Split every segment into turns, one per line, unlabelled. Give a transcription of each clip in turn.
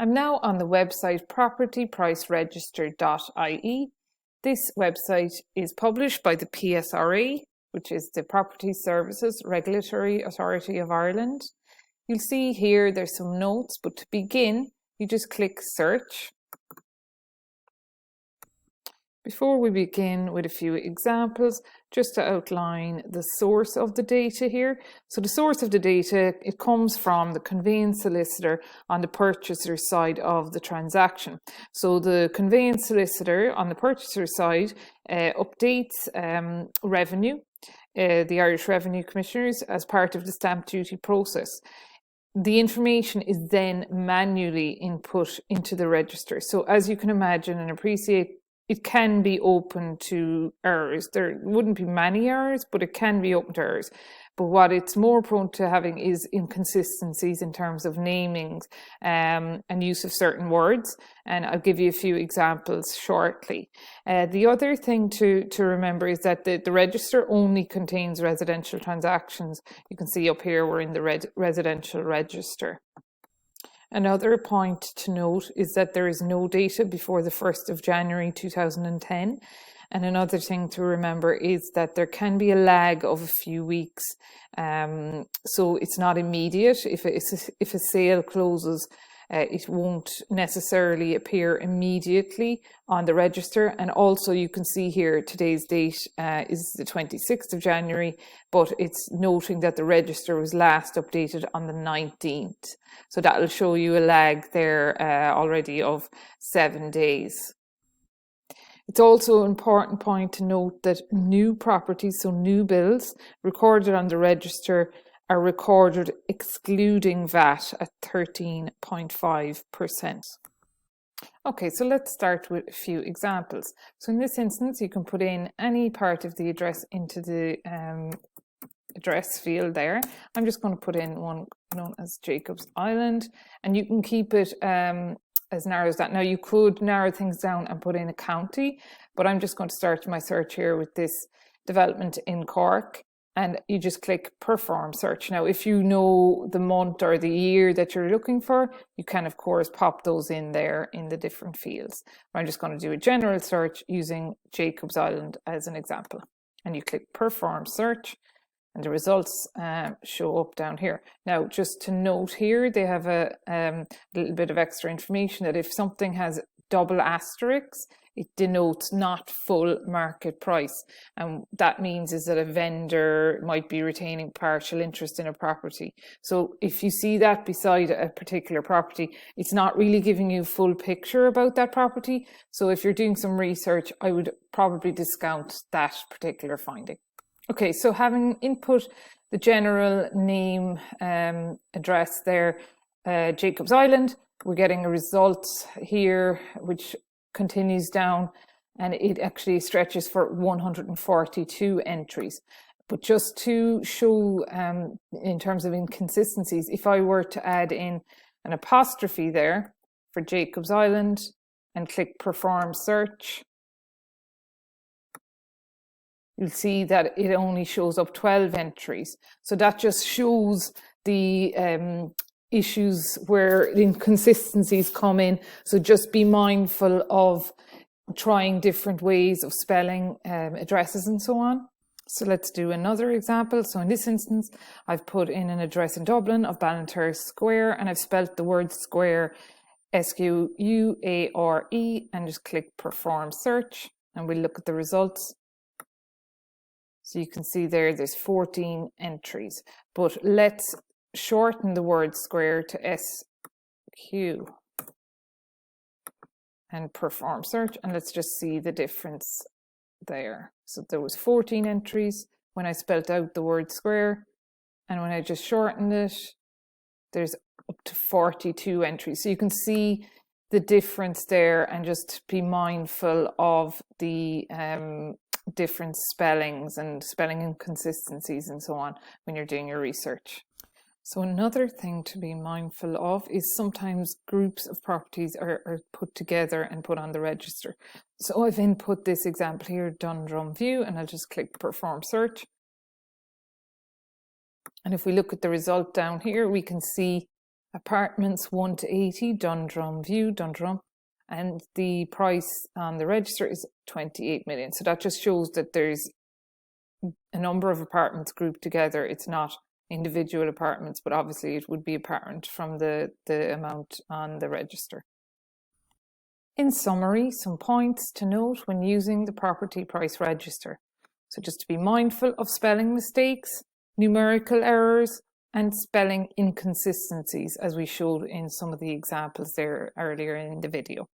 I'm now on the website propertypriceregister.ie. This website is published by the PSRA, which is the Property Services Regulatory Authority of Ireland. You'll see here there's some notes, but to begin, you just click search. Before we begin with a few examples, just to outline the source of the data here. So the source of the data, it comes from the conveyance solicitor on the purchaser side of the transaction. So the conveyance solicitor on the purchaser side updates revenue, the Irish Revenue Commissioners, as part of the stamp duty process. The information is then manually input into the register. So as you can imagine and appreciate, it can be open to errors. There wouldn't be many errors, but it can be open to errors. But what it's more prone to having is inconsistencies in terms of namings and use of certain words. And I'll give you a few examples shortly. The other thing to remember is that the register only contains residential transactions. You can see up here we're in the residential register. Another point to note is that there is no data before the 1st of January 2010. And another thing to remember is that there can be a lag of a few weeks. So it's not immediate. If a sale closes, it won't necessarily appear immediately on the register. And also you can see here today's date is the 26th of January, but it's noting that the register was last updated on the 19th. So that will show you a lag there already of 7 days. It's also an important point to note that new properties, so new bills recorded on the register, are recorded excluding VAT at 13.5%. Okay, so let's start with a few examples. So in this instance, you can put in any part of the address into the address field there. I'm just going to put in one known as Jacob's Island, and you can keep it as narrow as that. Now you could narrow things down and put in a county, but I'm just going to start my search here with this development in Cork. And you just click perform search. Now, if you know the month or the year that you're looking for, you can, of course, pop those in there in the different fields. I'm just going to do a general search using Jacob's Island as an example. And you click perform search, and the results show up down here. Now, just to note here, they have a little bit of extra information that if something has double asterisks, it denotes not full market price. And that means is that a vendor might be retaining partial interest in a property. So if you see that beside a particular property, it's not really giving you a full picture about that property. So if you're doing some research, I would probably discount that particular finding. Okay, so having input the general name, address there, Jacob's Island, we're getting a result here which continues down, and it actually stretches for 142 entries. But just to show in terms of inconsistencies, if I were to add in an apostrophe there for Jacob's Island and click perform search, you'll see that it only shows up 12 entries. So that just shows the issues where inconsistencies come in. So just be mindful of trying different ways of spelling addresses and so on. So let's do another example. So in this instance, I've put in an address in Dublin of Ballantrae Square, and I've spelt the word square S-Q-U-A-R-E, and just click perform search, and we'll look at the results. So you can see there's 14 entries, but let's shorten the word square to S-Q and perform search, and let's just see the difference there. So there was 14 entries when I spelt out the word square, and when I just shortened it, there's up to 42 entries. So you can see the difference there, and just be mindful of the different spellings and spelling inconsistencies and so on when you're doing your research. So another thing to be mindful of is sometimes groups of properties are put together and put on the register. So I've input this example here, Dundrum View, and I'll just click perform search. And if we look at the result down here, we can see apartments 1 to 80, Dundrum View, Dundrum, and the price on the register is 28 million. So that just shows that there's a number of apartments grouped together. It's not individual apartments, but obviously it would be apparent from the amount on the register. In summary, some points to note when using the property price register. So just to be mindful of spelling mistakes, numerical errors, and spelling inconsistencies, as we showed in some of the examples there earlier in the video.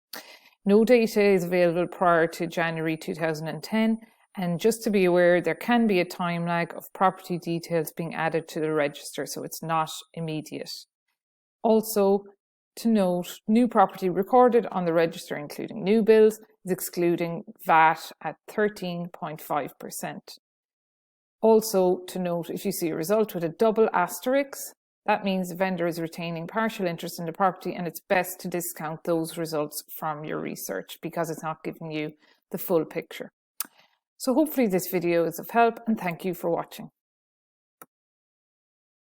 No data is available prior to January 2010, and just to be aware, there can be a time lag of property details being added to the register, so it's not immediate. Also, to note, new property recorded on the register, including new bills, is excluding VAT at 13.5%. Also to note, if you see a result with a double asterisk, that means the vendor is retaining partial interest in the property, and it's best to discount those results from your research because it's not giving you the full picture. So hopefully this video is of help, and thank you for watching.